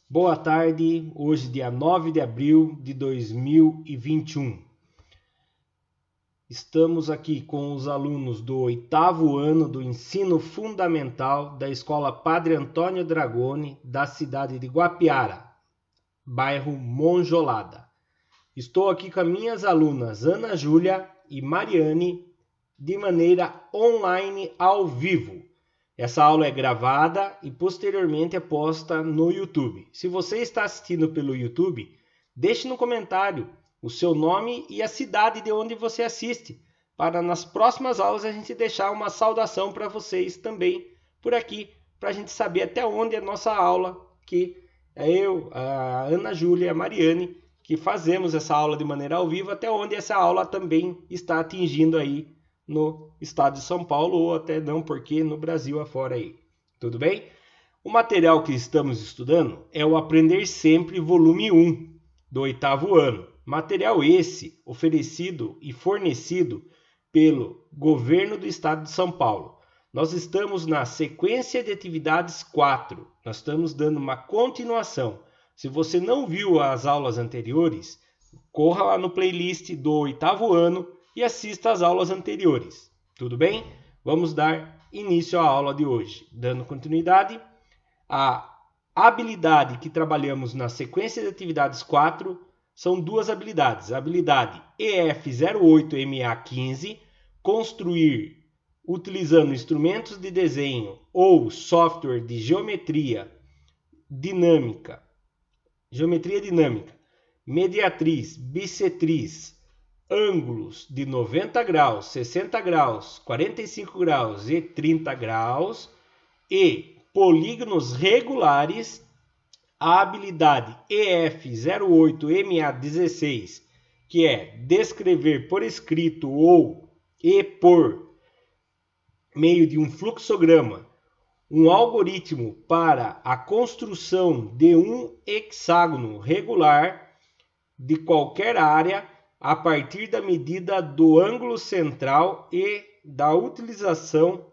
Boa tarde, hoje dia 9 de abril de 2021. Estamos aqui com os alunos do 8º ano do Ensino Fundamental da Escola Padre Antônio Dragoni, da cidade de Guapiara, bairro Monjolada. Estou aqui com as minhas alunas Ana Júlia e Mariane, de maneira online ao vivo. Essa aula é gravada e posteriormente é posta no YouTube. Se você está assistindo pelo YouTube, deixe no comentário o seu nome e a cidade de onde você assiste, para nas próximas aulas a gente deixar uma saudação para vocês também por aqui, para a gente saber até onde é a nossa aula, que é eu, a Ana Júlia e a Mariane, que fazemos essa aula de maneira ao vivo, até onde essa aula também está atingindo aí no estado de São Paulo, ou até não, porque no Brasil afora aí. Tudo bem? O material que estamos estudando é o Aprender Sempre, volume 1, do 8º ano. Material esse oferecido e fornecido pelo governo do estado de São Paulo. Nós estamos na sequência de atividades 4. Nós estamos dando uma continuação. Se você não viu as aulas anteriores, corra lá no playlist do 8º ano e assista às aulas anteriores. Tudo bem? Vamos dar início à aula de hoje. Dando continuidade, a habilidade que trabalhamos na sequência de atividades 4 são duas habilidades. A habilidade EF08MA15, construir utilizando instrumentos de desenho ou software de geometria dinâmica, mediatriz, bissetriz, ângulos de 90 graus, 60 graus, 45 graus e 30 graus e polígonos regulares. A habilidade EF08MA16, que é descrever por escrito ou e por meio de um fluxograma um algoritmo para a construção de um hexágono regular de qualquer área a partir da medida do ângulo central e da utilização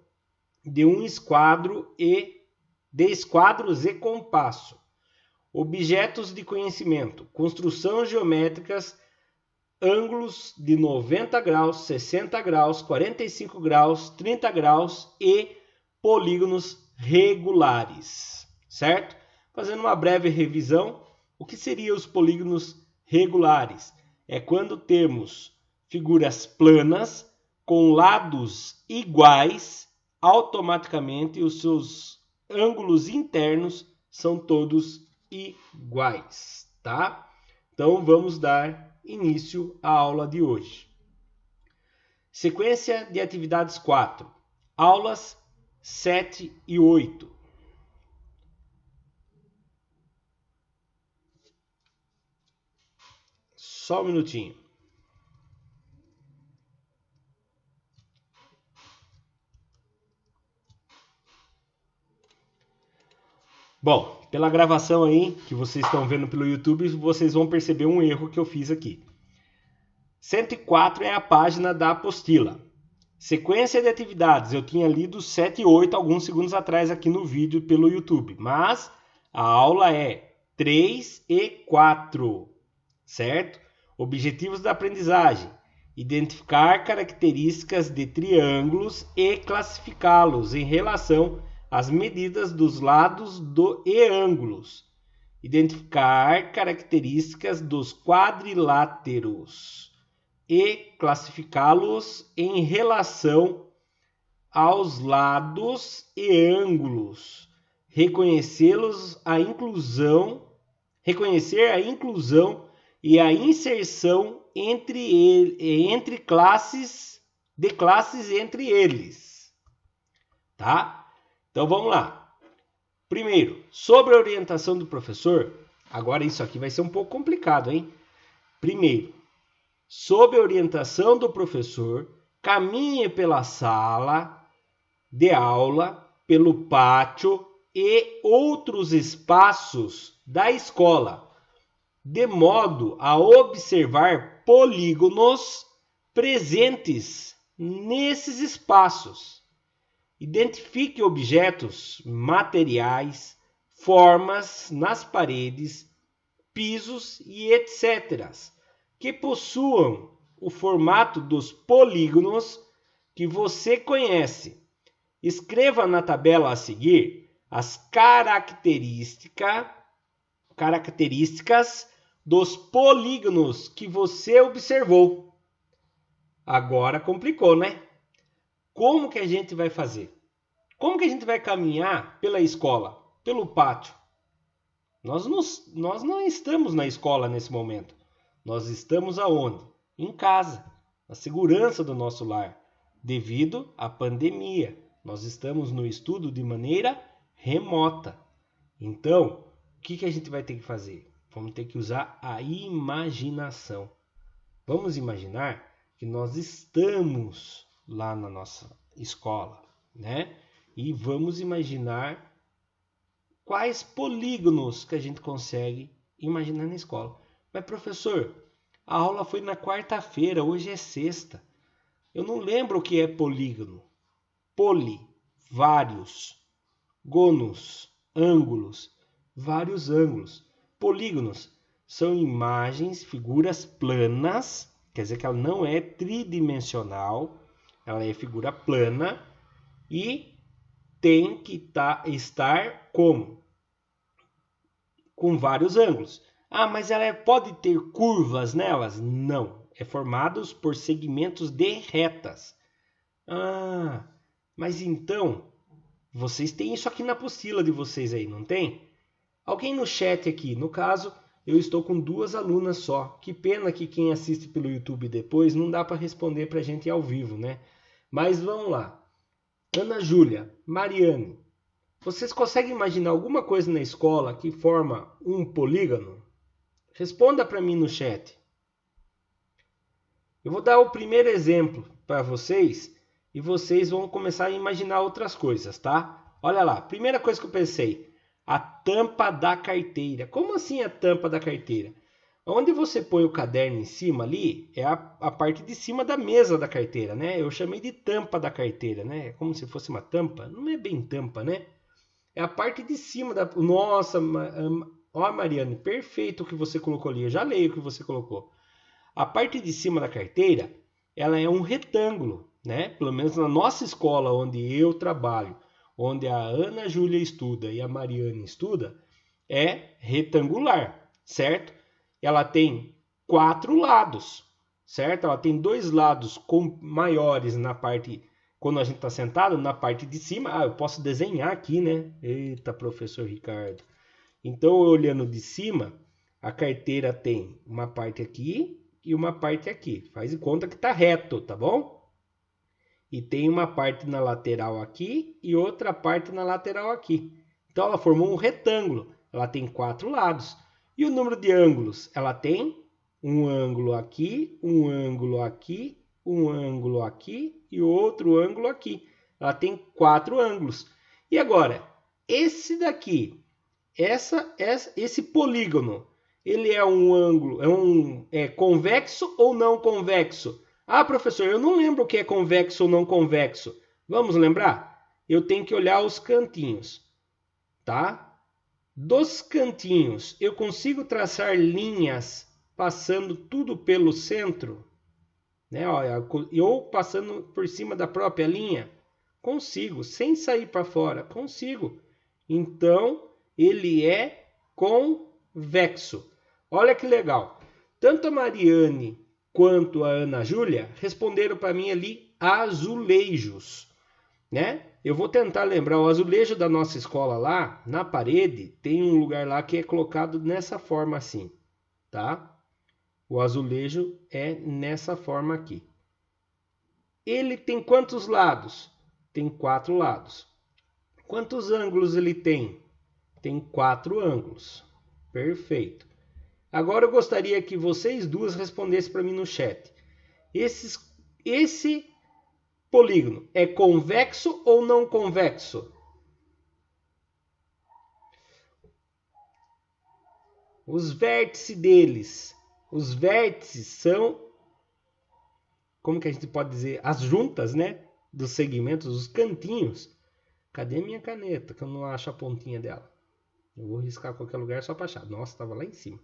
de um esquadro e de esquadros e compasso. Objetos de conhecimento, construção geométricas, ângulos de 90 graus, 60 graus, 45 graus, 30 graus e polígonos regulares, certo? Fazendo uma breve revisão, o que seriam os polígonos regulares? É quando temos figuras planas com lados iguais, automaticamente os seus ângulos internos são todos iguais, tá? Então vamos dar início à aula de hoje. Sequência de atividades 4, aulas 7 e 8. Só um minutinho. Bom, pela gravação aí, que vocês estão vendo pelo YouTube, vocês vão perceber um erro que eu fiz aqui. 104 é a página da apostila. Sequência de atividades, eu tinha lido 7 e 8 alguns segundos atrás aqui no vídeo pelo YouTube, mas a aula é 3 e 4, certo? Objetivos da aprendizagem: identificar características de triângulos e classificá-los em relação às medidas dos lados e ângulos. Identificar características dos quadriláteros e classificá-los em relação aos lados e ângulos. Reconhecer a inclusão e a inserção entre classes entre eles, tá? Então vamos lá. Primeiro, sobre a orientação do professor. Agora isso aqui vai ser um pouco complicado, hein? Primeiro, sob a orientação do professor, caminhe pela sala de aula, pelo pátio e outros espaços da escola, de modo a observar polígonos presentes nesses espaços. Identifique objetos materiais, formas nas paredes, pisos e etc., que possuam o formato dos polígonos que você conhece. Escreva na tabela a seguir as características dos polígonos que você observou. Agora complicou, né? Como que a gente vai fazer? Como que a gente vai caminhar pela escola, pelo pátio? Nós não estamos na escola nesse momento. Nós estamos aonde? Em casa, na segurança do nosso lar, devido à pandemia. Nós estamos no estudo de maneira remota. Então, o que a gente vai ter que fazer? Vamos ter que usar a imaginação. Vamos imaginar que nós estamos lá na nossa escola, né? E vamos imaginar quais polígonos que a gente consegue imaginar na escola. Mas, professor, a aula foi na quarta-feira, hoje é sexta. Eu não lembro o que é polígono. Poli, vários. Gonos, ângulos, vários ângulos. Polígonos são imagens, figuras planas, quer dizer que ela não é tridimensional, ela é figura plana e tem que estar como? Com vários ângulos. Ah, mas ela pode ter curvas nelas? Não. É formados por segmentos de retas. Ah, mas então, vocês têm isso aqui na apostila de vocês aí, não tem? Alguém no chat aqui, no caso, eu estou com 2 alunas só. Que pena que quem assiste pelo YouTube depois não dá para responder para a gente ao vivo, né? Mas vamos lá. Ana Júlia, Mariane, vocês conseguem imaginar alguma coisa na escola que forma um polígono? Responda para mim no chat. Eu vou dar o primeiro exemplo para vocês e vocês vão começar a imaginar outras coisas, tá? Olha lá, primeira coisa que eu pensei, a tampa da carteira. Como assim a tampa da carteira? Onde você põe o caderno em cima ali é a parte de cima da mesa da carteira, né? Eu chamei de tampa da carteira, né? É como se fosse uma tampa. Não é bem tampa, né? É a parte de cima da... Nossa, ó, Mariane, perfeito o que você colocou ali. Eu já leio o que você colocou. A parte de cima da carteira, ela é um retângulo, né? Pelo menos na nossa escola, onde eu trabalho, onde a Ana Júlia estuda e a Mariane estuda, é retangular, certo? Ela tem 4 lados, certo? Ela tem 2 lados maiores na parte, quando a gente está sentado, na parte de cima. Ah, eu posso desenhar aqui, né? Eita, professor Ricardo. Então, olhando de cima, a carteira tem uma parte aqui e uma parte aqui. Faz de conta que está reto, tá bom? E tem uma parte na lateral aqui e outra parte na lateral aqui. Então, ela formou um retângulo. Ela tem 4 lados. E o número de ângulos? Ela tem um ângulo aqui, um ângulo aqui, um ângulo aqui e outro ângulo aqui. Ela tem 4 ângulos. E agora, esse daqui, esse polígono, ele é um ângulo, é convexo ou não convexo? Ah, professor, eu não lembro o que é convexo ou não convexo. Vamos lembrar? Eu tenho que olhar os cantinhos, tá? Dos cantinhos, eu consigo traçar linhas passando tudo pelo centro, né? Ou passando por cima da própria linha? Consigo, sem sair para fora, consigo. Então, ele é convexo. Olha que legal. Tanto a Mariane quanto a Ana Júlia responderam para mim ali azulejos, né? Eu vou tentar lembrar, o azulejo da nossa escola lá, na parede, tem um lugar lá que é colocado nessa forma assim, tá? O azulejo é nessa forma aqui. Ele tem quantos lados? Tem 4 lados. Quantos ângulos ele tem? Tem 4 ângulos. Perfeito. Agora eu gostaria que vocês duas respondessem para mim no chat. Esse polígono é convexo ou não convexo? Os vértices deles. Os vértices são, como que a gente pode dizer? As juntas, né? Dos segmentos, os cantinhos. Cadê minha caneta? Que eu não acho a pontinha dela. Eu vou riscar qualquer lugar só para achar. Nossa, estava lá em cima.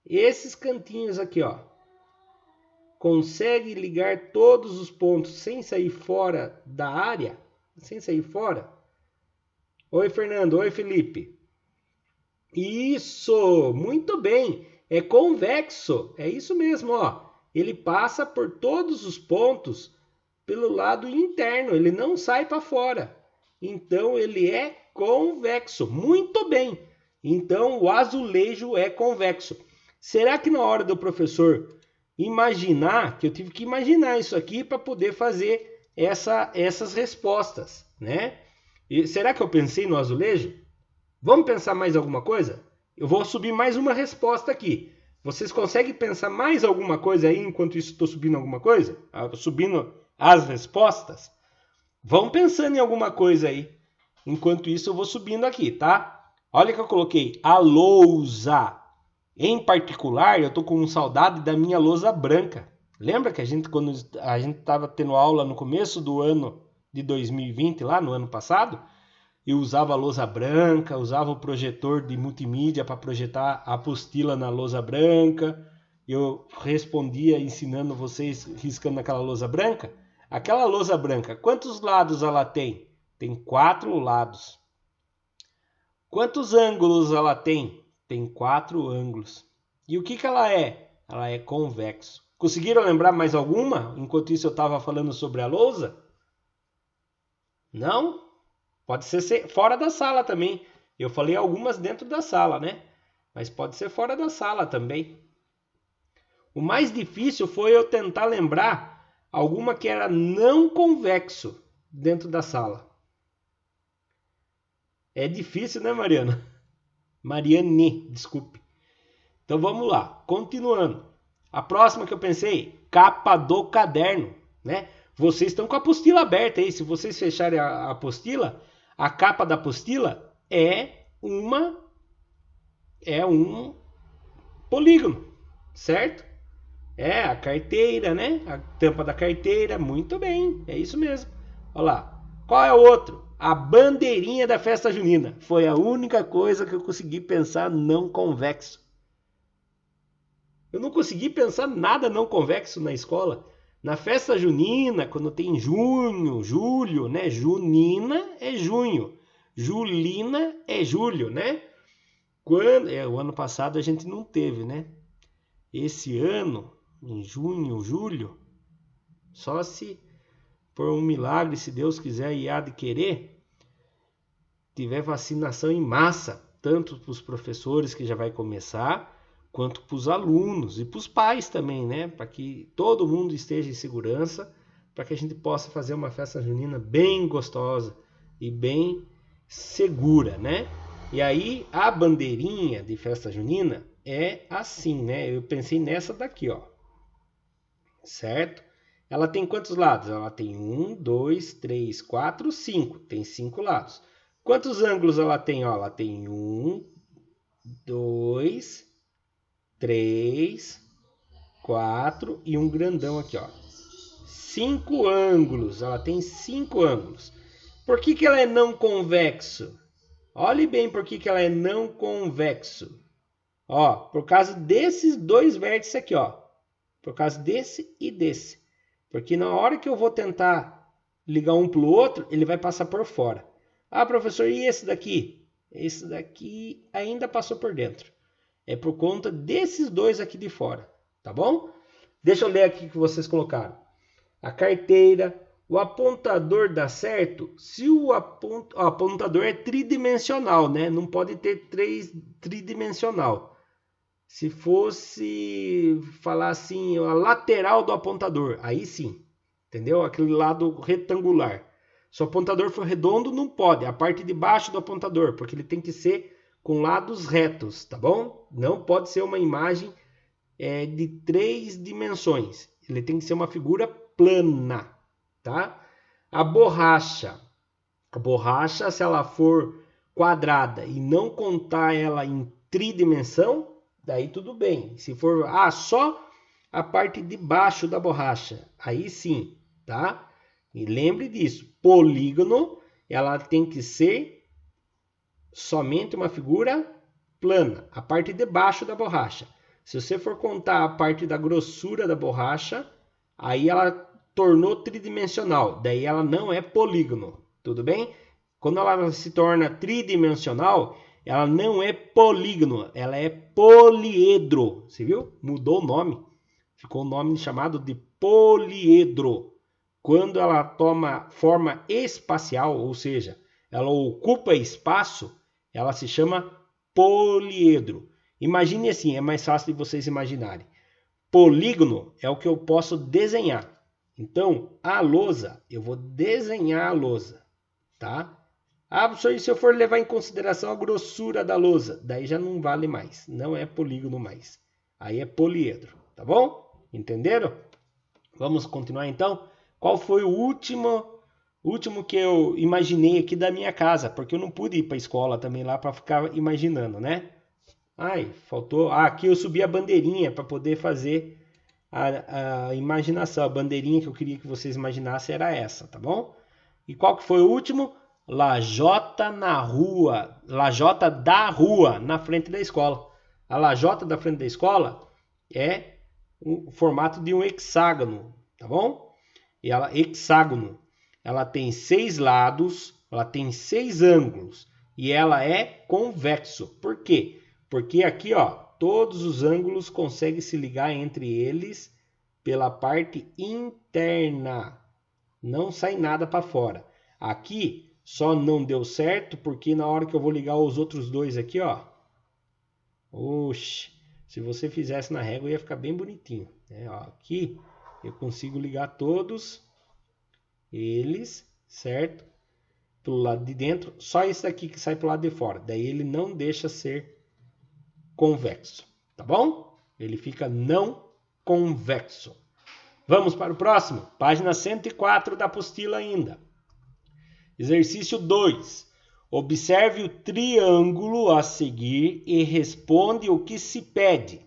Esses cantinhos aqui, ó. Consegue ligar todos os pontos sem sair fora da área? Sem sair fora? Oi, Fernando. Oi, Felipe. Isso! Muito bem. É convexo. É isso mesmo, ó. Ele passa por todos os pontos pelo lado interno. Ele não sai para fora. Então, ele é convexo. Muito bem. Então, o azulejo é convexo. Será que na hora do professor imaginar, que eu tive que imaginar isso aqui para poder fazer essas respostas, né? E será que eu pensei no azulejo? Vamos pensar mais alguma coisa? Eu vou subir mais uma resposta aqui. Vocês conseguem pensar mais alguma coisa aí enquanto isso estou subindo alguma coisa? Subindo as respostas? Vão pensando em alguma coisa aí. Enquanto isso eu vou subindo aqui, tá? Olha que eu coloquei a lousa. Em particular, eu tô com saudade da minha lousa branca. Lembra que quando a gente estava tendo aula no começo do ano de 2020, lá no ano passado, eu usava a lousa branca, usava o projetor de multimídia para projetar a apostila na lousa branca. Eu respondia ensinando vocês riscando aquela lousa branca. Aquela lousa branca, quantos lados ela tem? Tem 4 lados. Quantos ângulos ela tem? Tem 4 ângulos. E o que ela é? Ela é convexo. Conseguiram lembrar mais alguma? Enquanto isso eu estava falando sobre a lousa? Não? Pode ser fora da sala também. Eu falei algumas dentro da sala, né? Mas pode ser fora da sala também. O mais difícil foi eu tentar lembrar alguma que era não convexo dentro da sala. É difícil, né, Mariana? Mariane, desculpe. Então vamos lá, continuando. A próxima que eu pensei, capa do caderno, né? Vocês estão com a apostila aberta aí. Se vocês fecharem a apostila, a capa da apostila é um polígono, certo? É a carteira, né? A tampa da carteira, muito bem, é isso mesmo. Olha lá. Qual é o outro? A bandeirinha da festa junina. Foi a única coisa que eu consegui pensar não convexo. Eu não consegui pensar nada não convexo na escola. Na festa junina, quando tem junho, julho, né? Junina é junho. Julina é julho, né? O ano passado a gente não teve, né? Esse ano, em junho, julho, só se por um milagre, se Deus quiser e há de querer, tiver vacinação em massa, tanto para os professores que já vai começar, quanto para os alunos e para os pais também, né? Para que todo mundo esteja em segurança, para que a gente possa fazer uma festa junina bem gostosa e bem segura, né? E aí a bandeirinha de festa junina é assim, né? Eu pensei nessa daqui, ó. Certo? Ela tem quantos lados? Ela tem 1, 2, 3, 4, 5. Tem 5 lados. Quantos ângulos ela tem? Ó, ela tem 1, 2, 3, 4 e um grandão aqui, ó. 5 ângulos. Ela tem 5 ângulos. Por que ela é não convexo? Olhe bem por que ela é não convexo. Ó, por causa desses dois vértices aqui, ó. Por causa desse e desse. Porque na hora que eu vou tentar ligar um para o outro, ele vai passar por fora. Ah, professor, e esse daqui? Esse daqui ainda passou por dentro. É por conta desses dois aqui de fora, tá bom? Deixa eu ler aqui o que vocês colocaram. A carteira, o apontador dá certo se o apontador é tridimensional, né? Não pode ter tridimensional. Se fosse falar assim, a lateral do apontador, aí sim, entendeu? Aquele lado retangular. Se o apontador for redondo, não pode. A parte de baixo do apontador, porque ele tem que ser com lados retos, tá bom? Não pode ser uma imagem de 3 dimensões. Ele tem que ser uma figura plana, tá? A borracha, se ela for quadrada e não contar ela em tridimensão, daí tudo bem. Se for só a parte de baixo da borracha, aí sim, tá? E lembre disso, polígono, ela tem que ser somente uma figura plana, a parte de baixo da borracha. Se você for contar a parte da grossura da borracha, aí ela tornou tridimensional, daí ela não é polígono, tudo bem? Quando ela se torna tridimensional, ela não é polígono, ela é poliedro. Você viu? Mudou o nome. Ficou o nome chamado de poliedro. Quando ela toma forma espacial, ou seja, ela ocupa espaço, ela se chama poliedro. Imagine assim, é mais fácil de vocês imaginarem. Polígono é o que eu posso desenhar. Então, a lousa, eu vou desenhar a lousa, tá? Ah, professor, e se eu for levar em consideração a grossura da lousa? Daí já não vale mais, não é polígono mais. Aí é poliedro, tá bom? Entenderam? Vamos continuar então? Qual foi o último que eu imaginei aqui da minha casa? Porque eu não pude ir para a escola também lá para ficar imaginando, né? Ai, faltou. Ah, aqui eu subi a bandeirinha para poder fazer a imaginação. A bandeirinha que eu queria que vocês imaginassem era essa, tá bom? E qual que foi o último? Lajota na rua. Lajota da rua, na frente da escola. A lajota da frente da escola é o formato de um hexágono, tá bom? E ela, hexágono, ela tem 6 lados, ela tem 6 ângulos e ela é convexo. Por quê? Porque aqui, ó, todos os ângulos conseguem se ligar entre eles pela parte interna. Não sai nada para fora. Aqui só não deu certo porque na hora que eu vou ligar os outros dois aqui, ó. Oxe, se você fizesse na régua ia ficar bem bonitinho, né? Ó, aqui eu consigo ligar todos eles, certo? Pelo lado de dentro, só esse daqui que sai pro lado de fora. Daí ele não deixa ser convexo, tá bom? Ele fica não convexo. Vamos para o próximo, página 104 da apostila ainda. Exercício 2. Observe o triângulo a seguir e responde o que se pede.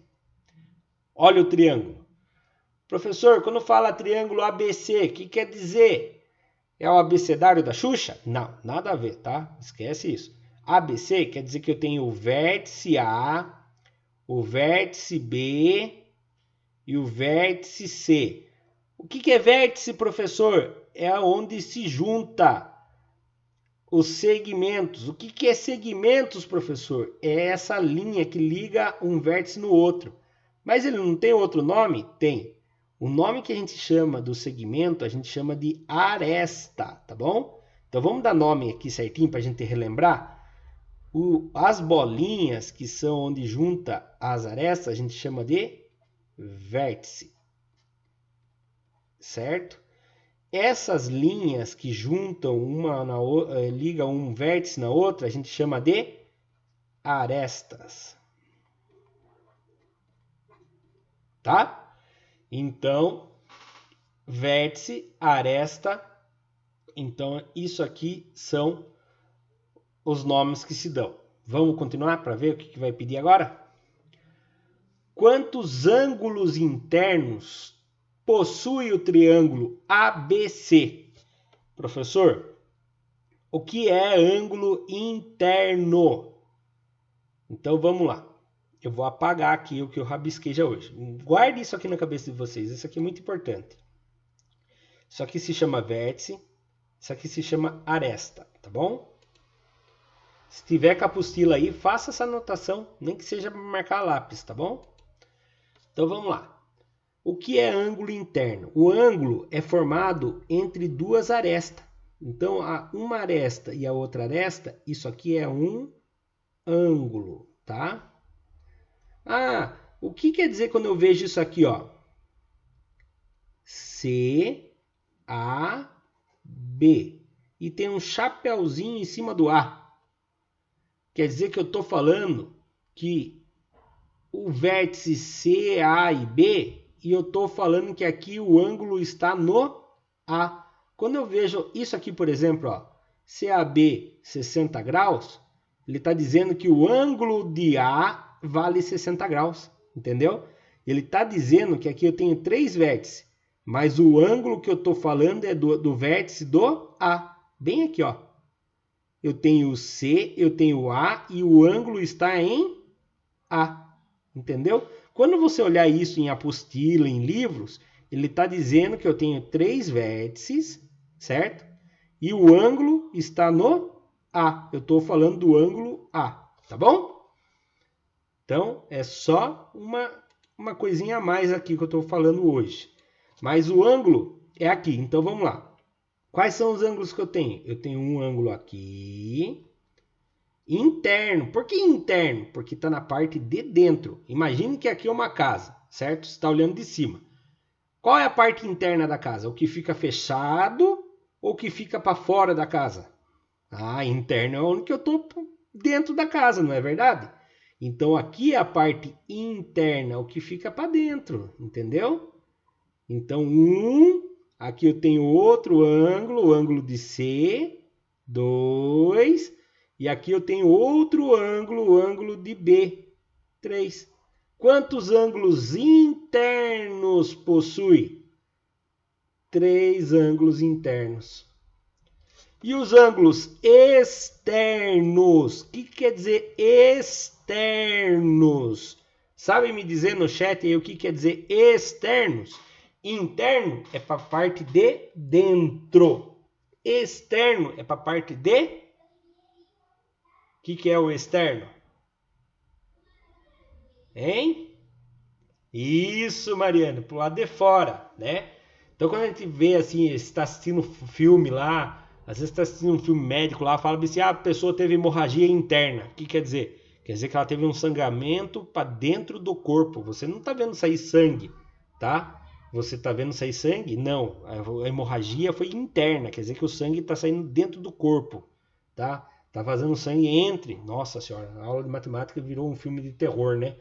Olha o triângulo. Professor, quando fala triângulo ABC, o que quer dizer? É o abecedário da Xuxa? Não, nada a ver, tá? Esquece isso. ABC quer dizer que eu tenho o vértice A, o vértice B e o vértice C. O que é vértice, professor? É onde se junta os segmentos. O que é segmentos, professor? É essa linha que liga um vértice no outro. Mas ele não tem outro nome? Tem. O nome que a gente chama do segmento, a gente chama de aresta, tá bom? Então vamos dar nome aqui certinho para a gente relembrar. As bolinhas que são onde junta as arestas, a gente chama de vértice. Certo? Essas linhas que juntam uma na outra, ligam um vértice na outra, a gente chama de arestas. Tá? Então, vértice, aresta. Então, isso aqui são os nomes que se dão. Vamos continuar para ver o que vai pedir agora? Quantos ângulos internos possui o triângulo ABC? Professor, o que é ângulo interno? Então vamos lá. Eu vou apagar aqui o que eu rabisquei já hoje. Guarde isso aqui na cabeça de vocês. Isso aqui é muito importante. Isso aqui se chama vértice. Isso aqui se chama aresta, tá bom? Se tiver com a apostila aí, faça essa anotação, nem que seja para marcar a lápis, tá bom? Então vamos lá. O que é ângulo interno? O ângulo é formado entre duas arestas. Então, uma aresta e a outra aresta, isso aqui é um ângulo, tá? Ah, o que quer dizer quando eu vejo isso aqui, ó? C, A, B. E tem um chapeuzinho em cima do A. Quer dizer que eu estou falando que o vértice C, A e B, e eu estou falando que aqui o ângulo está no A. Quando eu vejo isso aqui, por exemplo, ó, CAB 60 graus, ele está dizendo que o ângulo de A vale 60 graus, entendeu? Ele está dizendo que aqui eu tenho 3 vértices, mas o ângulo que eu estou falando é do vértice do A, bem aqui, ó. eu tenho o C, eu tenho o A e o ângulo está em A. Entendeu? Quando você olhar isso em apostila, em livros, ele está dizendo que eu tenho 3 vértices, certo? E o ângulo está no A. Eu estou falando do ângulo A, tá bom? Então, é só uma coisinha a mais aqui que eu estou falando hoje. Mas o ângulo é aqui. Então, vamos lá. Quais são os ângulos que eu tenho? Eu tenho um ângulo aqui, interno. Por que interno? Porque está na parte de dentro. Imagine que aqui é uma casa, certo? Você está olhando de cima. Qual é a parte interna da casa? O que fica fechado ou o que fica para fora da casa? Ah, interno é onde que eu estou dentro da casa, não é verdade? Então, aqui é a parte interna, o que fica para dentro, entendeu? Então, aqui eu tenho outro ângulo, o ângulo de C, 2, e aqui eu tenho outro ângulo, o ângulo de B, 3. Quantos ângulos internos possui? 3 ângulos internos. E os ângulos externos? O que quer dizer externos? Sabe me dizer no chat aí o que quer dizer externos? Interno é para a parte de dentro. Externo é para a parte de... O que é o externo? Hein? Isso, Mariana, pro lado de fora, né? Então, quando a gente vê assim, está assistindo filme lá, às vezes está assistindo um filme médico lá, fala assim, a pessoa teve hemorragia interna. O que quer dizer? Quer dizer que ela teve um sangramento para dentro do corpo. Você não está vendo sair sangue, tá? Você está vendo sair sangue? Não. A hemorragia foi interna, quer dizer que o sangue está saindo dentro do corpo, tá? Tá vazando sangue entre. Nossa senhora, a aula de matemática virou um filme de terror, né?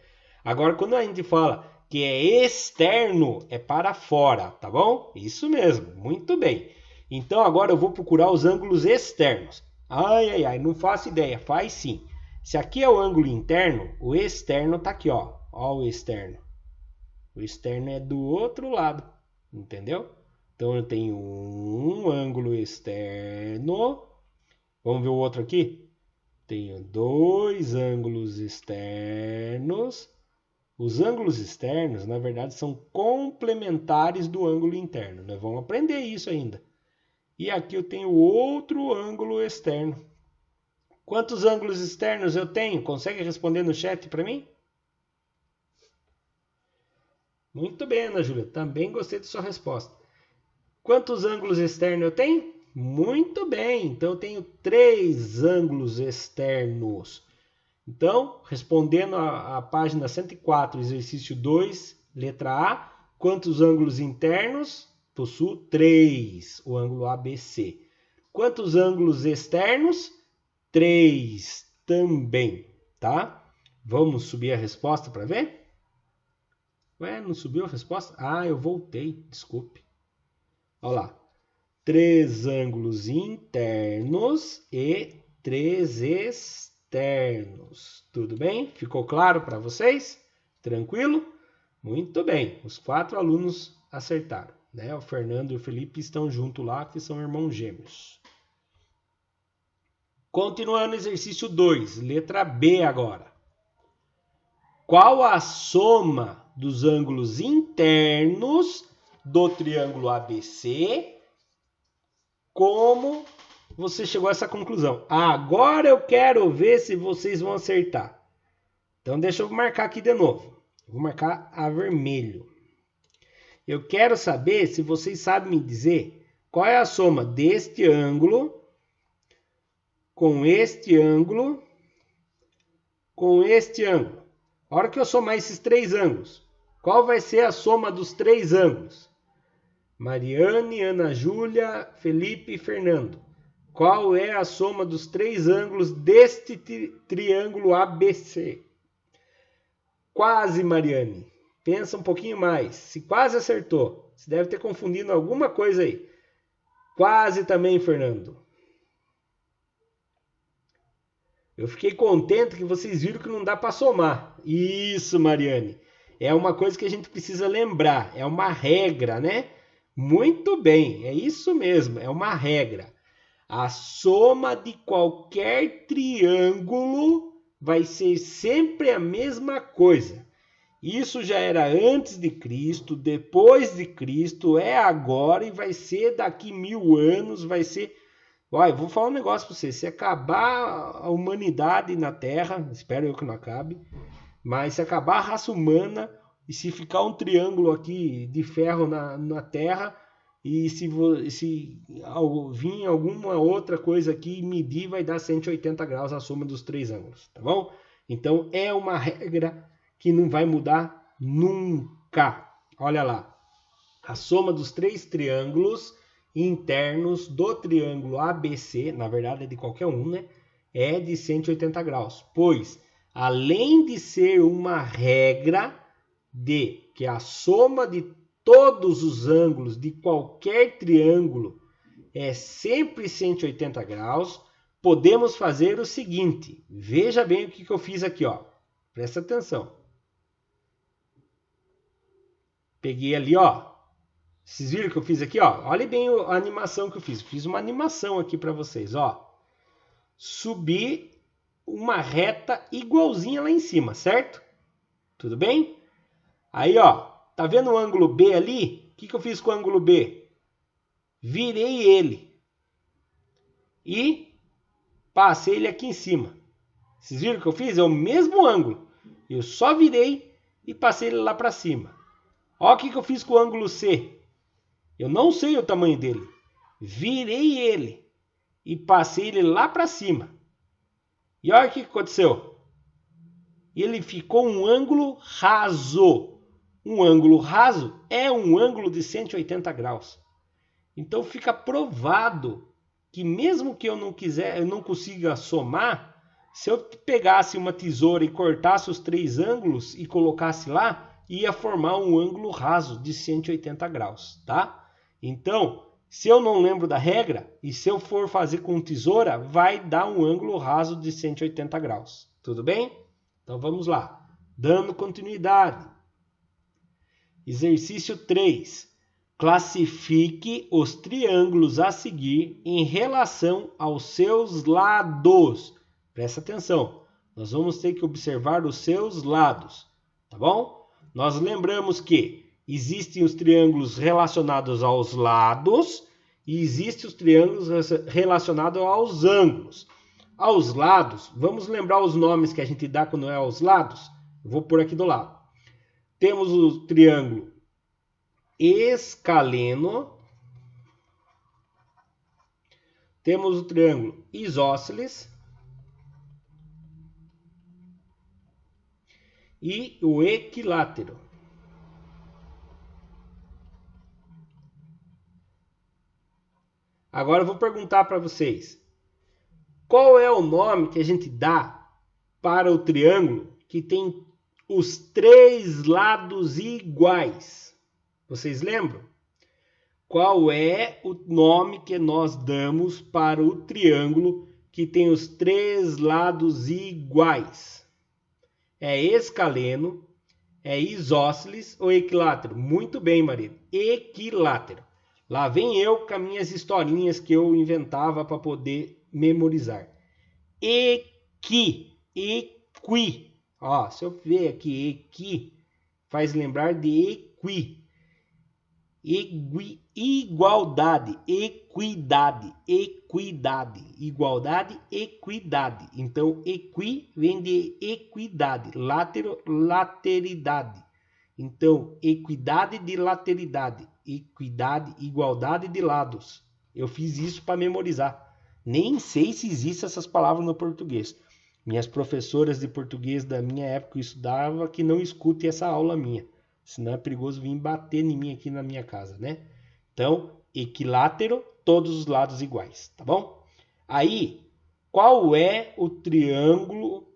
Agora, quando a gente fala que é externo, é para fora, tá bom? Isso mesmo, muito bem. Então, agora eu vou procurar os ângulos externos. Ai, não faço ideia, faz sim. Se aqui é o ângulo interno, o externo tá aqui, ó. Ó o externo. O externo é do outro lado, entendeu? Então, eu tenho um ângulo externo. Vamos ver o outro aqui? Tenho 2 ângulos externos. Os ângulos externos, na verdade, são complementares do ângulo interno. Nós vamos aprender isso ainda. E aqui eu tenho outro ângulo externo. Quantos ângulos externos eu tenho? Consegue responder no chat para mim? Muito bem, Ana Júlia. Também gostei da sua resposta. Quantos ângulos externos eu tenho? Muito bem. Então eu tenho 3 ângulos externos. Então, respondendo a página 104, exercício 2, letra A, quantos ângulos internos? Possuo 3, o ângulo ABC. Quantos ângulos externos? 3 também, tá? Vamos subir a resposta para ver? Ué, não subiu a resposta? Ah, eu voltei, desculpe. Olha lá. 3 ângulos internos e 3 externos. Tudo bem? Ficou claro para vocês? Tranquilo? Muito bem. Os 4 alunos acertaram, né? O Fernando e o Felipe estão junto lá, que são irmãos gêmeos. Continuando, exercício 2, letra B agora. Qual a soma dos ângulos internos do triângulo ABC? Como você chegou a essa conclusão? Agora eu quero ver se vocês vão acertar. Então deixa eu marcar aqui de novo. Vou marcar a vermelho. Eu quero saber se vocês sabem me dizer qual é a soma deste ângulo com este ângulo com este ângulo. A hora que eu somar esses 3 ângulos, qual vai ser a soma dos 3 ângulos? Mariane, Ana Júlia, Felipe e Fernando. Qual é a soma dos 3 ângulos deste triângulo ABC? Quase, Mariane. Pensa um pouquinho mais. Se quase acertou, você deve ter confundido alguma coisa aí. Quase também, Fernando. Eu fiquei contente que vocês viram que não dá para somar. Isso, Mariane. É uma coisa que a gente precisa lembrar. É uma regra, né? Muito bem, é isso mesmo, é uma regra. A soma de qualquer triângulo vai ser sempre a mesma coisa. Isso já era antes de Cristo, depois de Cristo, é agora e vai ser daqui 1000 anos, vai ser... Olha, vou falar um negócio para você, se acabar a humanidade na Terra, espero eu que não acabe, mas se acabar a raça humana e se ficar um triângulo aqui de ferro na Terra e se vir alguma outra coisa aqui e medir, vai dar 180 graus a soma dos três ângulos, tá bom? Então é uma regra que não vai mudar nunca. Olha lá, a soma dos três triângulos internos do triângulo ABC, na verdade é de qualquer um, né? É de 180 graus, pois além de ser uma regra de que a soma de todos os ângulos de qualquer triângulo é sempre 180 graus, podemos fazer o seguinte. Veja bem o que eu fiz aqui, ó. Presta atenção. Peguei ali, ó. Vocês viram o que eu fiz aqui, ó? Olha bem a animação que eu fiz. Fiz uma animação aqui para vocês, ó. Subi uma reta igualzinha lá em cima, certo? Tudo bem? Aí, ó, tá vendo o ângulo B ali? O que eu fiz com o ângulo B? Virei ele e passei ele aqui em cima. Vocês viram o que eu fiz? É o mesmo ângulo. Eu só virei e passei ele lá para cima. Olha o que eu fiz com o ângulo C. Eu não sei o tamanho dele. Virei ele e passei ele lá para cima. E olha o que aconteceu. Ele ficou um ângulo raso. Um ângulo raso é um ângulo de 180 graus. Então fica provado que mesmo que eu não consiga somar, se eu pegasse uma tesoura e cortasse os três ângulos e colocasse lá, ia formar um ângulo raso de 180 graus, tá? Então, se eu não lembro da regra, e se eu for fazer com tesoura, vai dar um ângulo raso de 180 graus. Tudo bem? Então vamos lá. Dando continuidade. Exercício 3. Classifique os triângulos a seguir em relação aos seus lados. Presta atenção. Nós vamos ter que observar os seus lados, tá bom? Nós lembramos que existem os triângulos relacionados aos lados e existem os triângulos relacionados aos ângulos. Aos lados, vamos lembrar os nomes que a gente dá quando é aos lados? Vou pôr aqui do lado. Temos o triângulo escaleno, temos o triângulo isósceles e o equilátero. Agora eu vou perguntar para vocês, qual é o nome que a gente dá para o triângulo que tem os três lados iguais? Vocês lembram? Qual é o nome que nós damos para o triângulo que tem os três lados iguais? É escaleno, é isósceles ou equilátero? Muito bem, marido. Equilátero. Lá vem eu com as minhas historinhas que eu inventava para poder memorizar. Equi. Ó, se eu ver aqui, equi, faz lembrar de equi. Igualdade, equidade, igualdade, equidade. Então, equi vem de equidade, lateridade. Então, equidade de lateridade, equidade, igualdade de lados. Eu fiz isso para memorizar. Nem sei se existem essas palavras no português. Minhas professoras de português da minha época estudavam que não escutem essa aula minha. Senão é perigoso vir bater em mim aqui na minha casa, né? Então, equilátero, todos os lados iguais, tá bom? Aí, qual é o triângulo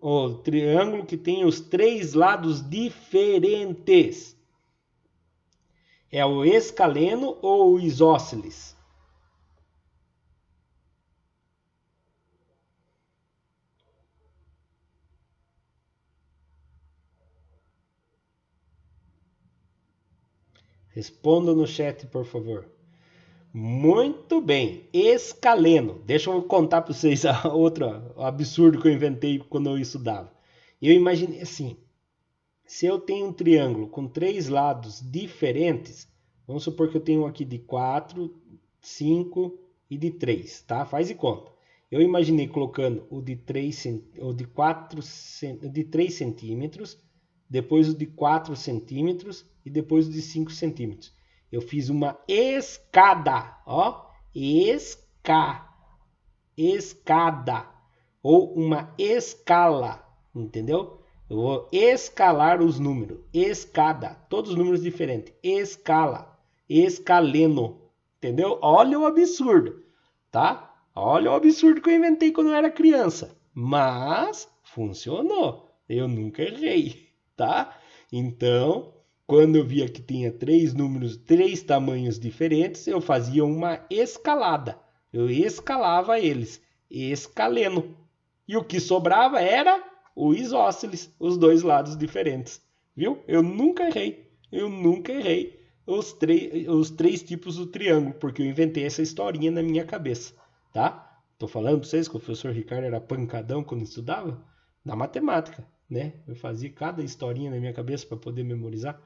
que tem os três lados diferentes? É o escaleno ou o isósceles? Responda no chat, por favor. Muito bem, escaleno. Deixa eu contar para vocês outro absurdo que eu inventei quando eu estudava. Eu imaginei assim, se eu tenho um triângulo com 3 lados diferentes, vamos supor que eu tenho aqui de 4, 5 e de 3, tá? Faz de conta. Eu imaginei colocando o de 3, o de 4, de 3 centímetros, depois o de 4 centímetros e depois o de 5 centímetros. Eu fiz uma escada, ó, escada, ou uma escala, entendeu? Eu vou escalar os números, escada, todos os números diferentes, escala, escaleno, entendeu? Olha o absurdo, tá? Olha o absurdo que eu inventei quando eu era criança, mas funcionou, eu nunca errei, tá? Então, quando eu via que tinha 3 números, 3 tamanhos diferentes, eu fazia uma escalada. Eu escalava eles, escaleno. E o que sobrava era o isósceles, os 2 lados diferentes. Viu? Eu nunca errei. Eu nunca errei os 3 tipos do triângulo, porque eu inventei essa historinha na minha cabeça. Tá? Tô falando para vocês que o professor Ricardo era pancadão quando estudava na matemática, né? Eu fazia cada historinha na minha cabeça para poder memorizar.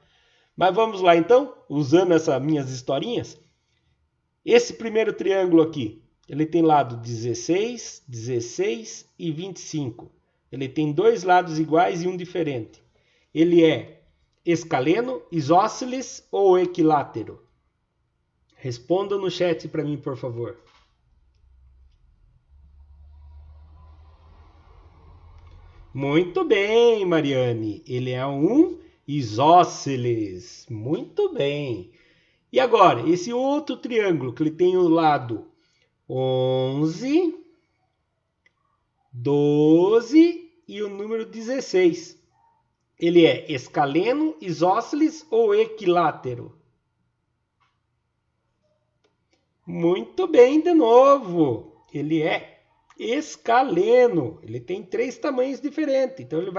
Mas vamos lá então, usando essas minhas historinhas. Esse primeiro triângulo aqui, ele tem lado 16, 16 e 25. Ele tem 2 lados iguais e um diferente. Ele é escaleno, isósceles ou equilátero? Responda no chat para mim, por favor. Muito bem, Mariane. Ele é um isósceles. Muito bem. E agora, esse outro triângulo que ele tem o lado 11, 12 e o número 16. Ele é escaleno, isósceles ou equilátero? Muito bem, de novo. Ele é escaleno. Ele tem 3 tamanhos diferentes. Então ele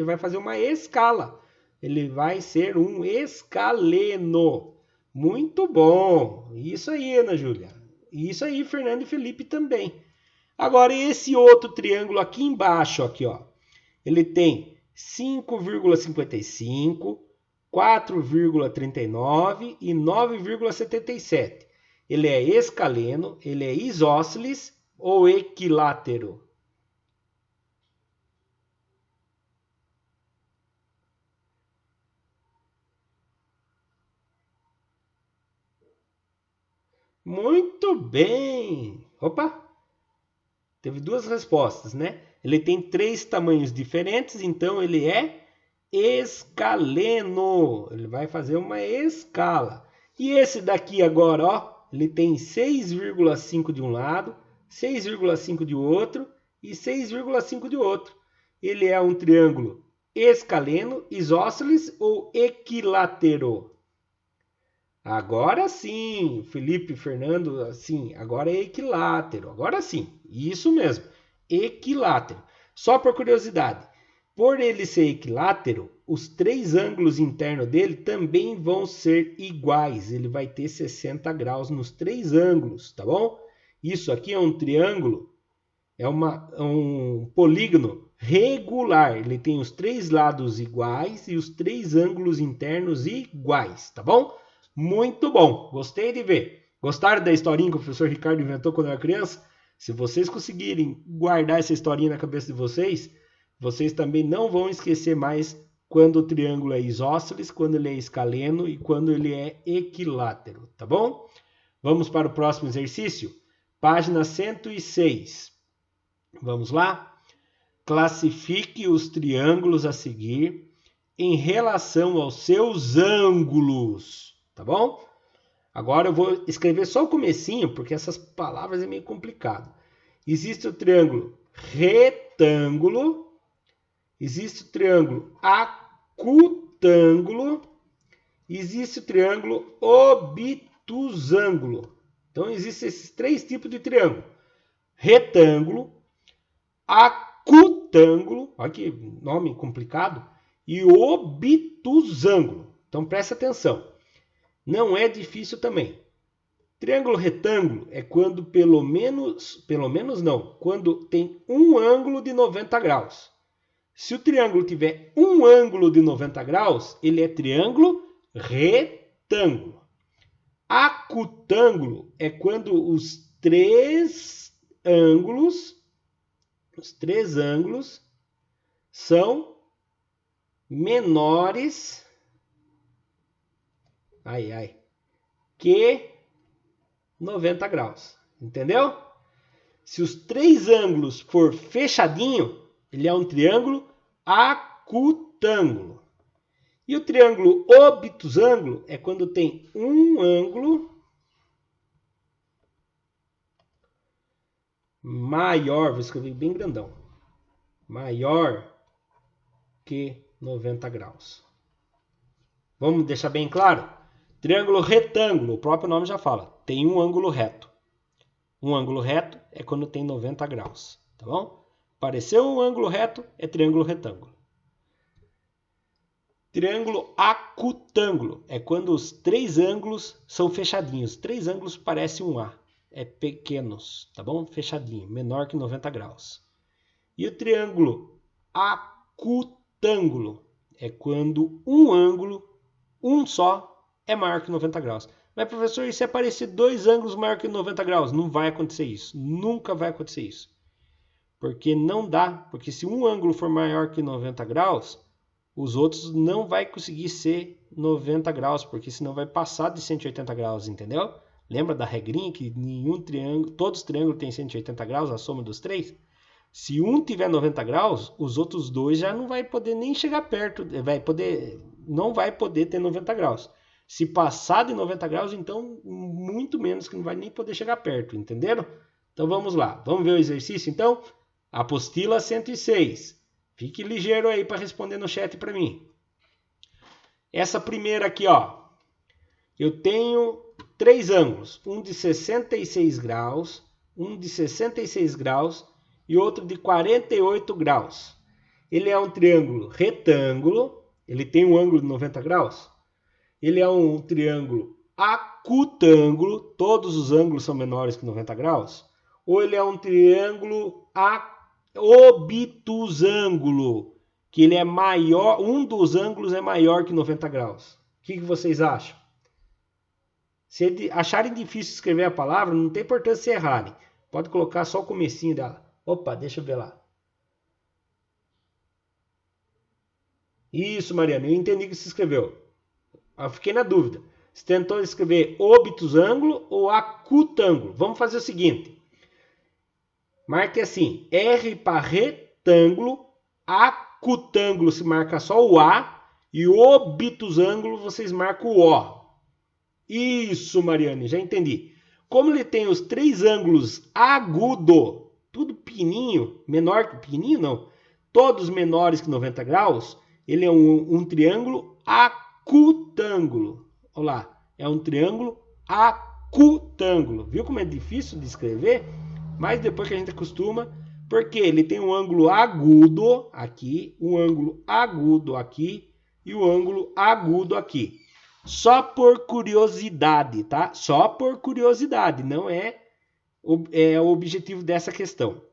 vai fazer uma escala. Ele vai ser um escaleno. Muito bom. Isso aí, Ana Júlia. Isso aí, Fernando e Felipe também. Agora, esse outro triângulo aqui embaixo, aqui, ó. Ele tem 5,55, 4,39 e 9,77. Ele é escaleno, ele é isósceles ou equilátero? Muito bem! Opa! Teve 2 respostas, né? Ele tem 3 tamanhos diferentes, então ele é escaleno. Ele vai fazer uma escala. E esse daqui agora, ó, ele tem 6,5 de um lado, 6,5 de outro e 6,5 de outro. Ele é um triângulo escaleno, isósceles ou equilátero? Agora sim, Felipe, Fernando, sim, agora é equilátero. Agora sim, isso mesmo, equilátero. Só por curiosidade, por ele ser equilátero, os 3 ângulos internos dele também vão ser iguais. Ele vai ter 60 graus nos 3 ângulos, tá bom? Isso aqui é um triângulo, é um polígono regular. Ele tem os 3 lados iguais e os 3 ângulos internos iguais, tá bom? Muito bom, gostei de ver. Gostaram da historinha que o professor Ricardo inventou quando eu era criança? Se vocês conseguirem guardar essa historinha na cabeça de vocês, vocês também não vão esquecer mais quando o triângulo é isósceles, quando ele é escaleno e quando ele é equilátero, tá bom? Vamos para o próximo exercício? Página 106. Vamos lá? Classifique os triângulos a seguir em relação aos seus ângulos. Tá bom? Agora eu vou escrever só o comecinho, porque essas palavras é meio complicado. Existe o triângulo retângulo, existe o triângulo acutângulo, existe o triângulo obtusângulo. Então existem esses 3 tipos de triângulo: retângulo, acutângulo, olha que nome complicado, e obtusângulo. Então presta atenção. Não é difícil também. Triângulo retângulo é quando pelo menos não, quando tem um ângulo de 90 graus. Se o triângulo tiver um ângulo de 90 graus, ele é triângulo retângulo. Acutângulo é quando os três ângulos são menores que 90 graus. Entendeu? Se os três ângulos for fechadinho, ele é um triângulo acutângulo. E o triângulo obtusângulo é quando tem um ângulo maior, vou escrever bem grandão, maior que 90 graus. Vamos deixar bem claro? Triângulo retângulo, o próprio nome já fala, tem um ângulo reto. Um ângulo reto é quando tem 90 graus, tá bom? Apareceu um ângulo reto, é triângulo retângulo. Triângulo acutângulo é quando os três ângulos são fechadinhos. Três ângulos parecem um A, é pequenos, tá bom? Fechadinho, menor que 90 graus. E o triângulo acutângulo é quando um ângulo, um só, é maior que 90 graus. Mas, professor, e se aparecer dois ângulos maior que 90 graus? Não vai acontecer isso. Nunca vai acontecer isso. Porque não dá. Porque se um ângulo for maior que 90 graus, os outros não vai conseguir ser 90 graus. Porque senão vai passar de 180 graus, entendeu? Lembra da regrinha que todos os triângulos têm 180 graus, a soma dos três? Se um tiver 90 graus, os outros dois já não vai poder nem chegar perto. Não vai poder ter 90 graus. Se passar de 90 graus, então muito menos, que não vai nem poder chegar perto, entenderam? Então vamos lá, vamos ver o exercício então? Apostila 106. Fique ligeiro aí para responder no chat para mim. Essa primeira aqui, ó. Eu tenho três ângulos, um de 66 graus, um de 66 graus e outro de 48 graus. Ele é um triângulo retângulo, ele tem um ângulo de 90 graus. Ele é um triângulo acutângulo, todos os ângulos são menores que 90 graus. Ou ele é um triângulo obtusângulo, que ele é maior, um dos ângulos é maior que 90 graus. O que vocês acham? Se acharem difícil escrever a palavra, não tem importância se errarem. Pode colocar só o comecinho dela. Opa, deixa eu ver lá. Isso, Mariana, eu entendi que você escreveu. Eu fiquei na dúvida. Você tentou escrever obtusângulo ou acutângulo? Vamos fazer o seguinte. Marque assim. R para retângulo. Acutângulo se marca só o A. E obtusângulo vocês marcam o O. Isso, Mariane, já entendi. Como ele tem os três ângulos agudo, tudo pequenininho, menor que pequenininho não, todos menores que 90 graus, ele é um triângulo acutângulo. Olha lá, é um triângulo acutângulo. Viu como é difícil de escrever? Mas depois que a gente acostuma, porque ele tem um ângulo agudo aqui, um ângulo agudo aqui e o ângulo agudo aqui. Só por curiosidade, tá? Só por curiosidade, não é o objetivo dessa questão.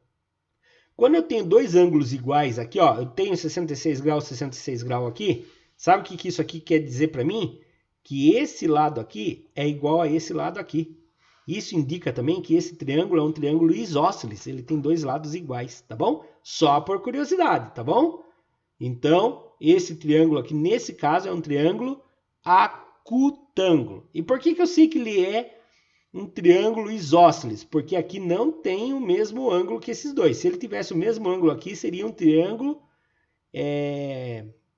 Quando eu tenho dois ângulos iguais aqui, ó, eu tenho 66 graus, 66 graus aqui, sabe o que isso aqui quer dizer para mim? Que esse lado aqui é igual a esse lado aqui. Isso indica também que esse triângulo é um triângulo isósceles, ele tem dois lados iguais, tá bom? Só por curiosidade, tá bom? Então, esse triângulo aqui, nesse caso, é um triângulo acutângulo. E por que eu sei que ele é um triângulo isósceles? Porque aqui não tem o mesmo ângulo que esses dois. Se ele tivesse o mesmo ângulo aqui, seria um triângulo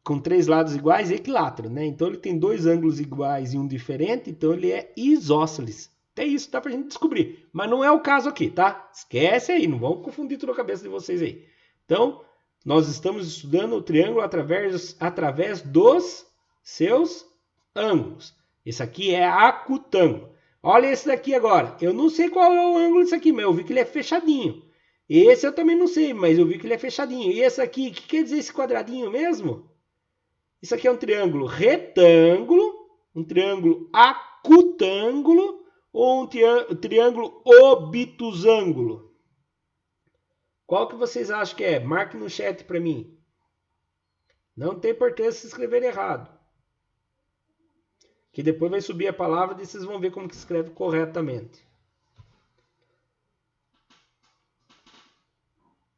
com três lados iguais, equilátero, né? Então ele tem dois ângulos iguais e um diferente, então ele é isósceles. Até isso dá pra gente descobrir. Mas não é o caso aqui, tá? Esquece aí, não vamos confundir tudo a cabeça de vocês aí. Então, nós estamos estudando o triângulo através dos seus ângulos. Esse aqui é acutângulo. Olha esse daqui agora. Eu não sei qual é o ângulo desse aqui, mas eu vi que ele é fechadinho. Esse eu também não sei, mas eu vi que ele é fechadinho. E esse aqui, o que quer dizer esse quadradinho mesmo? Isso aqui é um triângulo retângulo, um triângulo acutângulo, ou um triângulo obtusângulo? Qual que vocês acham que é? Marque no chat para mim. Não tem importância se escrever errado. Que depois vai subir a palavra e vocês vão ver como que escreve corretamente.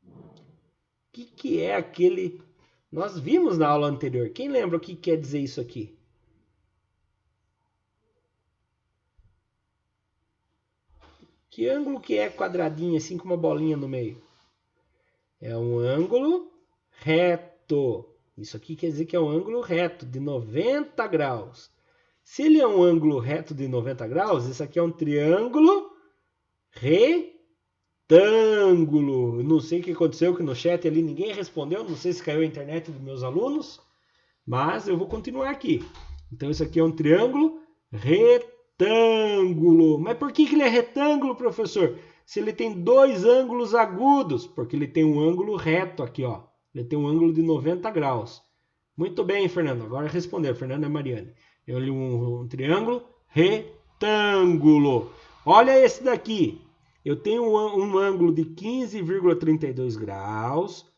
O que é aquele... Nós vimos na aula anterior. Quem lembra o que quer dizer isso aqui? Que ângulo que é quadradinho, assim com uma bolinha no meio? É um ângulo reto. Isso aqui quer dizer que é um ângulo reto de 90 graus. Se ele é um ângulo reto de 90 graus, isso aqui é um triângulo retângulo. Eu não sei o que aconteceu, que no chat ali ninguém respondeu. Não sei se caiu a internet dos meus alunos, mas eu vou continuar aqui. Então isso aqui é um triângulo retângulo. Mas por que ele é retângulo, professor? Se ele tem dois ângulos agudos, porque ele tem um ângulo reto aqui, ó. Ele tem um ângulo de 90 graus. Muito bem, Fernando. Agora respondeu. Fernando é Mariane. Eu li um triângulo retângulo. Olha esse daqui. Eu tenho um ângulo de 15,32 graus.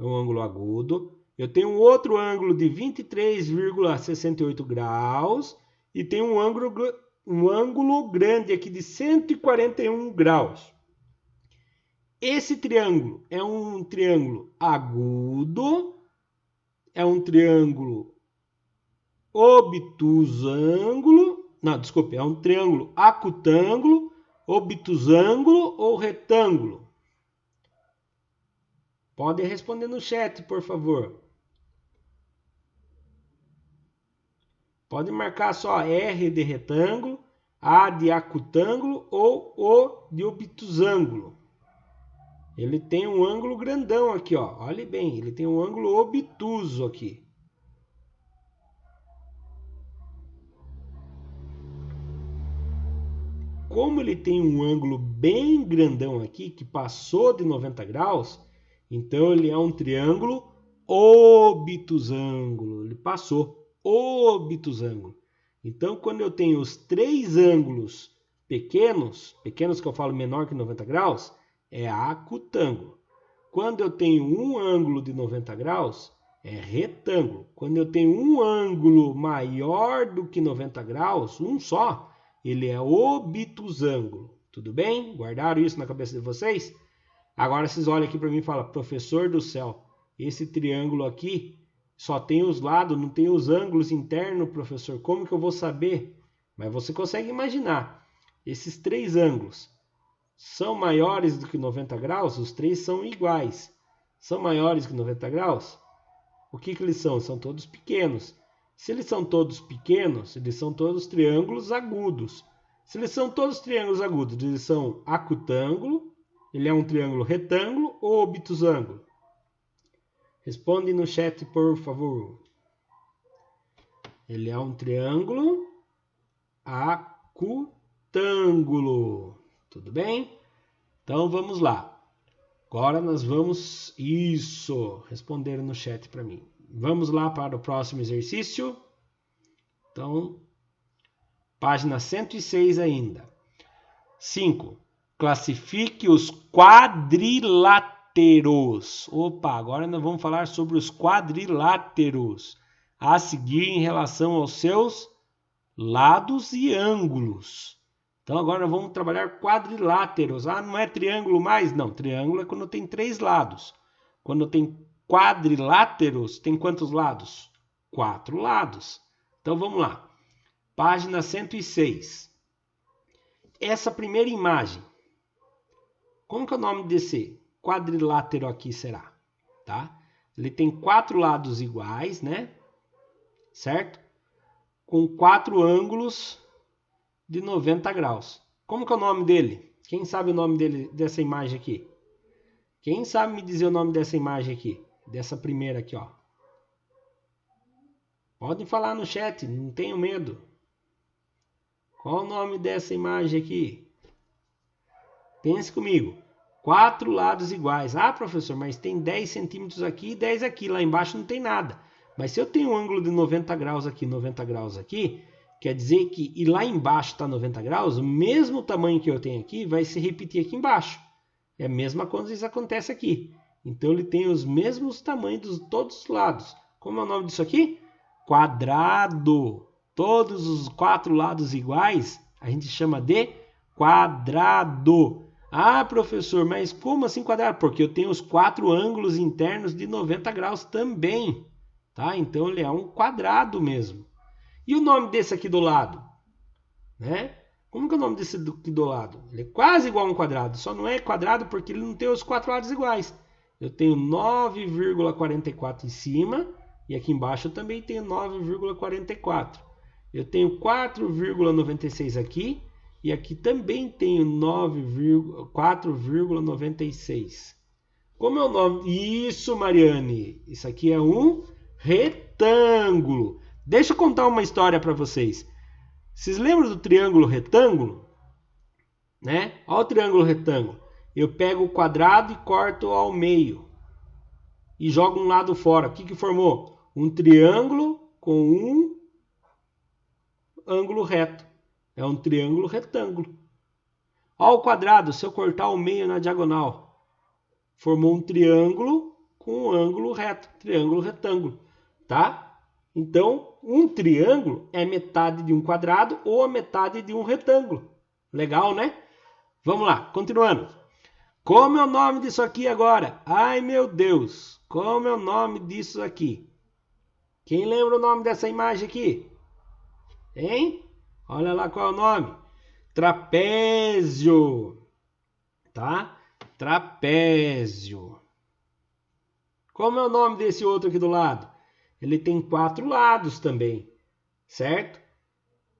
É um ângulo agudo. Eu tenho outro ângulo de 23,68 graus. E tenho um ângulo grande aqui de 141 graus. Esse triângulo é um triângulo agudo, é um triângulo obtusângulo, não, desculpe, é um triângulo acutângulo, obtusângulo ou retângulo? Podem responder no chat, por favor. Pode marcar só R de retângulo, A de acutângulo ou O de obtusângulo. Ele tem um ângulo grandão aqui, ó. Olhe bem, ele tem um ângulo obtuso aqui. Como ele tem um ângulo bem grandão aqui, que passou de 90 graus, então ele é um triângulo obtusângulo. Ele passou obtusângulo. Então, quando eu tenho os três ângulos pequenos que eu falo menor que 90 graus, é acutângulo. Quando eu tenho um ângulo de 90 graus, é retângulo. Quando eu tenho um ângulo maior do que 90 graus, um só, ele é obtusângulo. Tudo bem? Guardaram isso na cabeça de vocês? Agora vocês olham aqui para mim e falam, professor do céu, esse triângulo aqui só tem os lados, não tem os ângulos internos, professor. Como que eu vou saber? Mas você consegue imaginar. Esses três ângulos são maiores do que 90 graus? Os três são iguais. São maiores que 90 graus? O que eles são? São todos pequenos. Se eles são todos pequenos, eles são todos triângulos agudos. Se eles são todos triângulos agudos, eles são acutângulo, ele é um triângulo retângulo ou obtusângulo? Responde no chat, por favor. Ele é um triângulo acutângulo. Tudo bem? Então vamos lá. Agora nós vamos... Isso! Responderam no chat para mim. Vamos lá para o próximo exercício. Então, página 106 ainda. 5. Classifique os quadriláteros. Opa, agora nós vamos falar sobre os quadriláteros a seguir em relação aos seus lados e ângulos. Então agora nós vamos trabalhar quadriláteros. Ah, não é triângulo mais? Não, triângulo é quando tem três lados. Quando tem quadriláteros, tem quantos lados? 4 lados. Então vamos lá. Página 106. Essa primeira imagem. Como que é o nome desse quadrilátero aqui será? Tá? Ele tem 4 lados iguais, né? Certo? Com 4 ângulos de 90 graus. Como que é o nome dele? Quem sabe o nome dele, dessa imagem aqui? Quem sabe me dizer o nome dessa imagem aqui? Dessa primeira aqui, ó. Podem falar no chat, não tenham medo. Qual o nome dessa imagem aqui? Pense comigo. 4 lados iguais. Ah, professor, mas tem 10 centímetros aqui e 10 aqui. Lá embaixo não tem nada. Mas se eu tenho um ângulo de 90 graus aqui, 90 graus aqui, Quer dizer que, e lá embaixo está 90 graus, o mesmo tamanho que eu tenho aqui vai se repetir aqui embaixo. É a mesma coisa que acontece aqui. Então ele tem os mesmos tamanhos de todos os lados. Como é o nome disso aqui? Quadrado. Todos os 4 lados iguais, a gente chama de quadrado. Ah, professor, mas como assim quadrado? Porque eu tenho os 4 ângulos internos de 90 graus também. Tá? Então ele é um quadrado mesmo. E o nome desse aqui do lado? Né? Como que é o nome desse aqui do lado? Ele é quase igual a um quadrado. Só não é quadrado porque ele não tem os 4 lados iguais. Eu tenho 9,44 em cima. E aqui embaixo eu também tenho 9,44. Eu tenho 4,96 aqui. E aqui também tenho 4,96. Como é o nome? Isso, Mariane. Isso aqui é um retângulo. Deixa eu contar uma história para vocês. Vocês lembram do triângulo retângulo? Né? Olha o triângulo retângulo. Eu pego o quadrado e corto ao meio. E jogo um lado fora. O que formou? Um triângulo com um ângulo reto. É um triângulo retângulo. Olha o quadrado. Se eu cortar ao meio na diagonal, formou um triângulo com um ângulo reto. Triângulo retângulo. Tá? Então, um triângulo é metade de um quadrado ou a metade de um retângulo. Legal, né? Vamos lá, continuando. Como é o nome disso aqui agora? Ai, meu Deus. Como é o nome disso aqui? Quem lembra o nome dessa imagem aqui? Hein? Olha lá qual é o nome. Trapézio. Tá? Trapézio. Como é o nome desse outro aqui do lado? Ele tem 4 lados também, certo?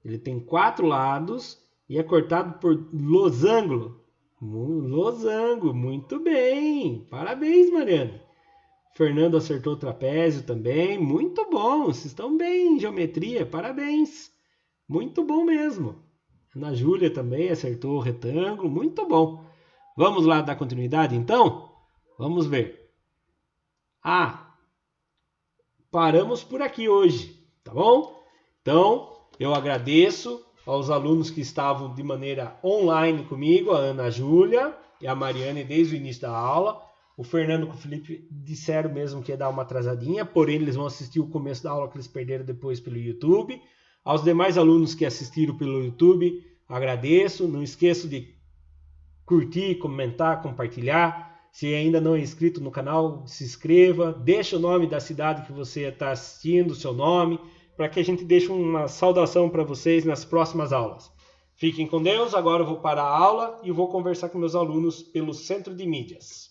Ele tem 4 lados e é cortado por losango. Losango, muito bem. Parabéns, Mariana. Fernando acertou o trapézio também. Muito bom, vocês estão bem em geometria, parabéns. Muito bom mesmo. Ana Júlia também acertou o retângulo, muito bom. Vamos lá dar continuidade então? Vamos ver. Paramos por aqui hoje, tá bom? Então, eu agradeço aos alunos que estavam de maneira online comigo, a Ana Júlia e a Mariane desde o início da aula. O Fernando e o Felipe disseram mesmo que ia dar uma atrasadinha, porém eles vão assistir o começo da aula que eles perderam depois pelo YouTube. Aos demais alunos que assistiram pelo YouTube, agradeço. Não esqueça de curtir, comentar, compartilhar. Se ainda não é inscrito no canal, se inscreva, deixa o nome da cidade que você está assistindo, o seu nome, para que a gente deixe uma saudação para vocês nas próximas aulas. Fiquem com Deus, agora eu vou parar a aula e vou conversar com meus alunos pelo Centro de Mídias.